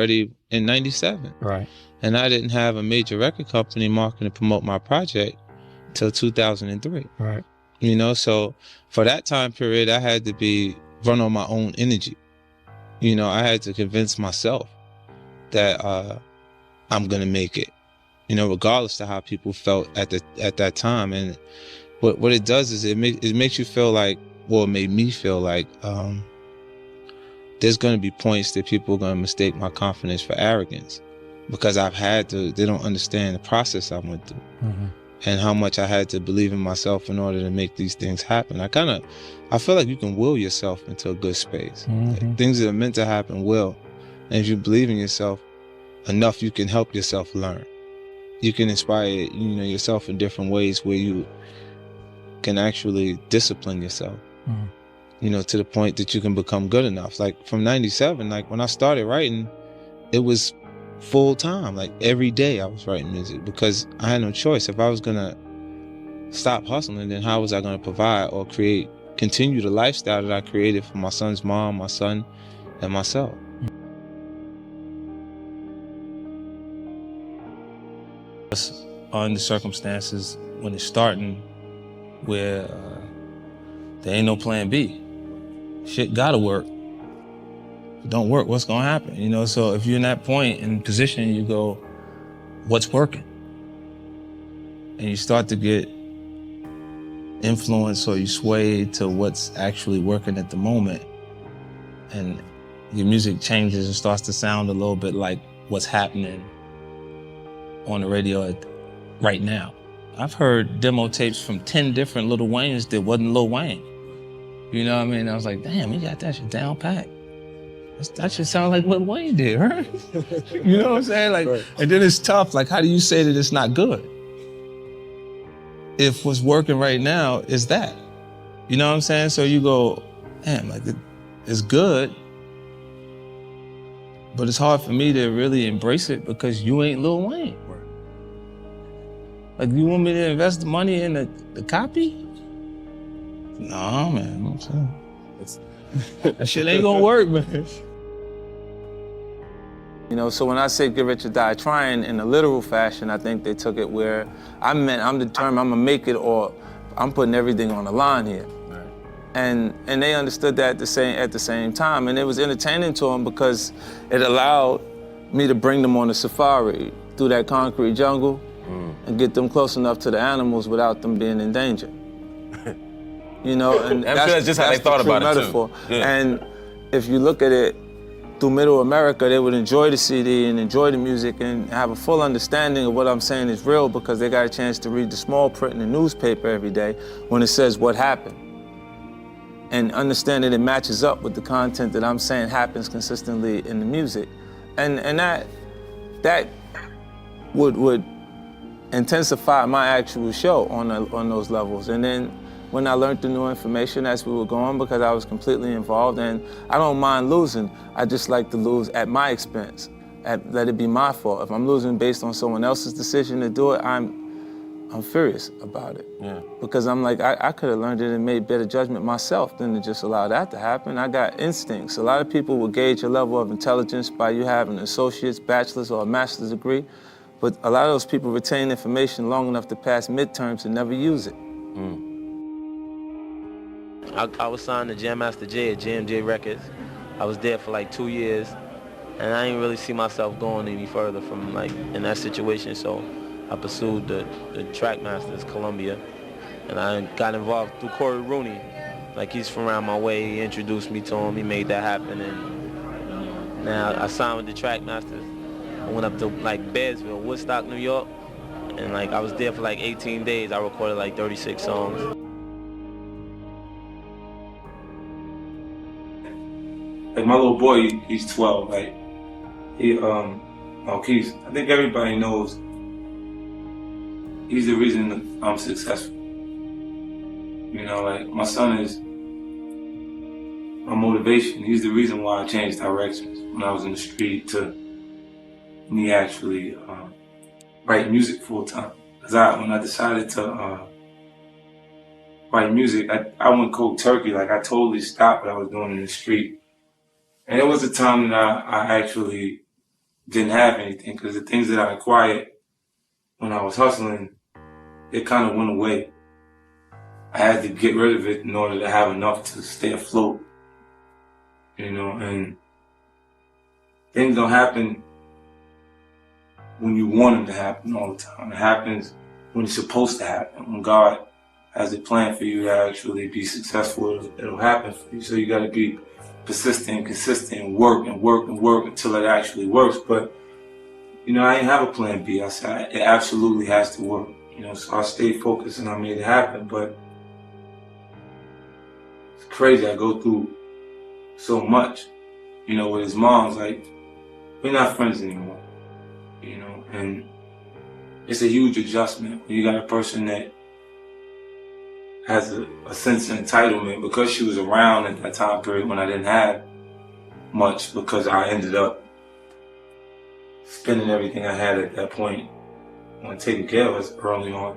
already in 97. Right. And I didn't have a major record company marketing to promote my project till 2003. Right. You know, so for that time period, I had to run on my own energy. You know, I had to convince myself that I'm gonna make it. You know, regardless of how people felt at that time. And what it does is it makes you feel like, well, it made me feel like there's gonna be points that people are gonna mistake my confidence for arrogance, because they don't understand the process I went through. Mm-hmm. And how much I had to believe in myself in order to make these things happen. I feel like you can will yourself into a good space. Mm-hmm. Like, things that are meant to happen will. And if you believe in yourself enough, you can help yourself learn. You can inspire, yourself in different ways where you can actually discipline yourself, to the point that you can become good enough. Like from 97, like when I started writing, it was full time. Like every day I was writing music because I had no choice. If I was gonna stop hustling, then how was I gonna provide or continue the lifestyle that I created for my son's mom, my son, and myself? Under circumstances when it's starting where there ain't no plan B. Shit gotta work. If it don't work, what's gonna happen? So if you're in that point and position, you go, what's working? And you start to get influence, or you sway to what's actually working at the moment. And your music changes and starts to sound a little bit like what's happening on the radio right now. I've heard demo tapes from 10 different Lil Waynes that wasn't Lil Wayne. You know what I mean? I was like, damn, he got that shit down pat. That should sound like what Wayne did, right? You know what I'm saying? Like, right. And then it's tough. Like, how do you say that it's not good if what's working right now is that? You know what I'm saying? So you go, damn, like it's good, but it's hard for me to really embrace it because you ain't Lil Wayne. Like, you want me to invest the money in the copy? No, man. That shit ain't gonna work, man. So when I say Get Rich or Die Trying in a literal fashion, I think they took it where I'm determined I'm gonna make it, or I'm putting everything on the line here. Right. And they understood that at the same time, and it was entertaining to them because it allowed me to bring them on a safari through that concrete jungle and get them close enough to the animals without them being in danger. And I'm sure that's just how they thought about it too. Yeah. And if you look at it through Middle America, they would enjoy the CD and enjoy the music and have a full understanding of what I'm saying is real because they got a chance to read the small print in the newspaper every day when it says what happened. And understand that it matches up with the content that I'm saying happens consistently in the music. And that would intensify my actual show on those levels. And then when I learned the new information as we were going, because I was completely involved, and I don't mind losing, I just like to lose at my expense, let it be my fault. If I'm losing based on someone else's decision to do it, I'm furious about it. Yeah. Because I'm like, I could have learned it and made better judgment myself than to just allow that to happen. I got instincts. A lot of people will gauge your level of intelligence by you having an associate's, bachelor's, or a master's degree, but a lot of those people retain information long enough to pass midterms and never use it. I was signed to Jam Master Jay at JMJ Records. I was there for like 2 years, and I didn't really see myself going any further from in that situation. So I pursued the track masters, Columbia, and I got involved through Corey Rooney. Like, he's from around my way. He introduced me to him. He made that happen, and now I signed with the track masters. I went up to Bearsville, Woodstock, New York, and I was there for 18 days. I recorded 36 songs. My little boy, he's 12, I think everybody knows he's the reason I'm successful. My son is my motivation. He's the reason why I changed directions when I was in the street to me actually write music full time. Because when I decided to write music, I went cold turkey. I totally stopped what I was doing in the street. And it was a time that I actually didn't have anything, because the things that I acquired when I was hustling, it kind of went away. I had to get rid of it in order to have enough to stay afloat, you know, and things don't happen when you want them to happen all the time. It happens when it's supposed to happen. When God has a plan for you to actually be successful, it'll happen for you. So you got to be persistent and consistent and work until it actually works. But, you know, I didn't have a plan B. I said it absolutely has to work. You know, so I stayed focused and I made it happen. But it's crazy. I go through so much, you know, with his mom's like, we're not friends anymore, you know, and it's a huge adjustment when you got a person that has a sense of entitlement, because she was around at that time period when I didn't have much, because I ended up spending everything I had at that point on taking care of us early on.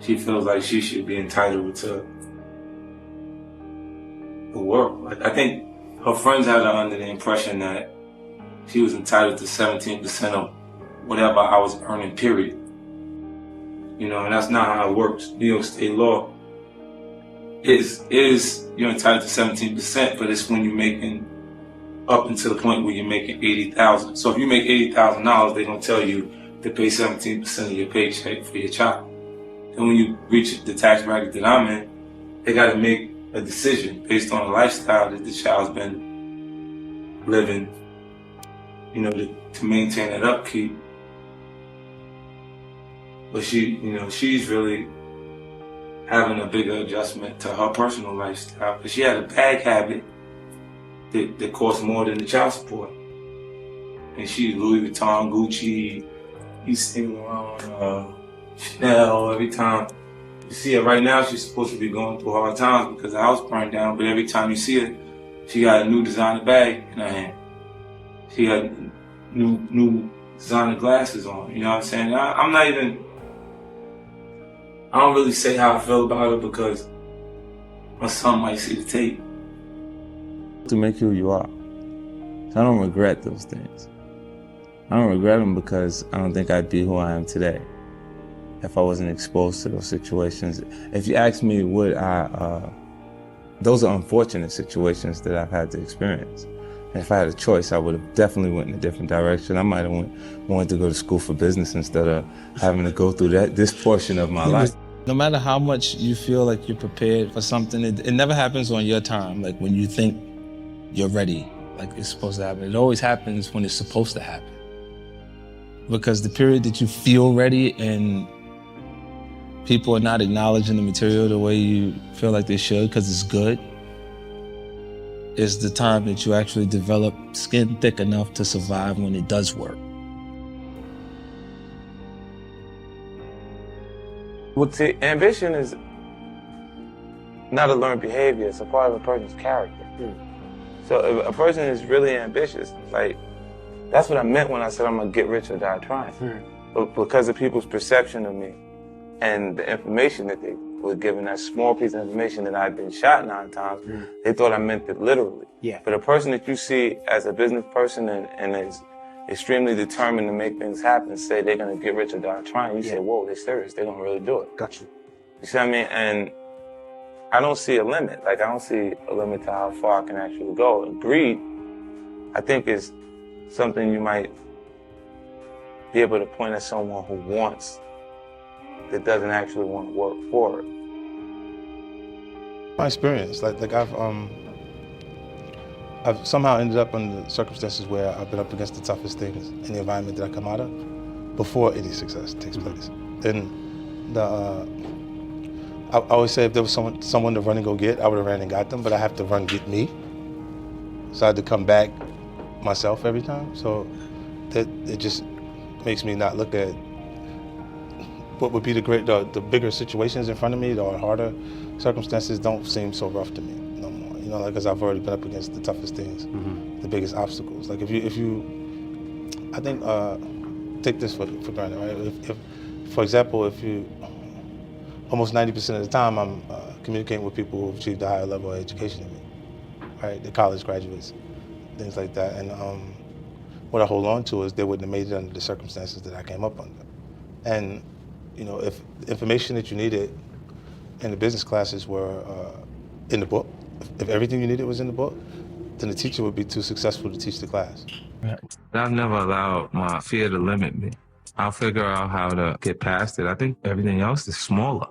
She feels like she should be entitled to the world. I think her friends had her under the impression that she was entitled to 17% of whatever I was earning, period. You know, and that's not how it works. New York State law is you're entitled to 17%, but it's when you're making up until the point where you're making $80,000. So if you make $80,000, they're gonna tell you to pay 17% of your paycheck for your child. And when you reach the tax bracket that I'm in, they gotta make a decision based on the lifestyle that the child's been living, you know, to maintain that upkeep. But she's really having a bigger adjustment to her personal lifestyle, because she had a bag habit that cost more than the child support. And she Louis Vuitton, Gucci, he's singing around Chanel every time. You see her right now, she's supposed to be going through hard times because the house burned down, but every time you see her, she got a new designer bag in her hand. She got new designer glasses on, you know what I'm saying? I don't really say how I feel about her, because my son might see the tape. To make you who you are. So I don't regret those things. I don't regret them because I don't think I'd be who I am today if I wasn't exposed to those situations. If you ask me, would I, those are unfortunate situations that I've had to experience. And if I had a choice, I would have definitely went in a different direction. I might have wanted to go to school for business instead of having to go through this portion of my life. No matter how much you feel like you're prepared for something, it never happens on your time, like when you think you're ready, like it's supposed to happen. It always happens when it's supposed to happen. Because the period that you feel ready and people are not acknowledging the material the way you feel like they should because it's good, is the time that you actually develop skin thick enough to survive when it does work. Well, see, ambition is not a learned behavior. It's a part of a person's character. So if a person is really ambitious, like, that's what I meant when I said I'm gonna get rich or die trying. But because of people's perception of me and the information that they were given, that small piece of information that I'd been shot 9 times, they thought I meant it literally. Yeah. But a person that you see as a business person and is extremely determined to make things happen, say they're gonna get rich or die trying, you say, whoa, they're serious, they're gonna really do it. Got you. You see what I mean? And I don't see a limit. Like, I don't see a limit to how far I can actually go. And greed, I think, is something you might be able to point at someone who wants, that doesn't actually want to work for it. My experience, like I've somehow ended up under circumstances where I've been up against the toughest things in the environment that I come out of before any success takes place. And I always say if there was someone to run and go get, I would have ran and got them, but I have to run get me. So I had to come back myself every time. So that it just makes me not look at what would be the bigger situations in front of me, or harder circumstances don't seem so rough to me no more. You know, like, because I've already been up against the toughest things, the biggest obstacles. Like if you, I think, take this for granted, right? If, for example, if you, almost 90% of the time I'm communicating with people who've achieved a higher level of education than me, right? The college graduates, things like that. And what I hold on to is they wouldn't have made it under the circumstances that I came up under. And, you know, if the information that you needed in the business classes were in the book, if everything you needed was in the book, then the teacher would be too successful to teach the class. I've never allowed my fear to limit me. I'll figure out how to get past it. I think everything else is smaller.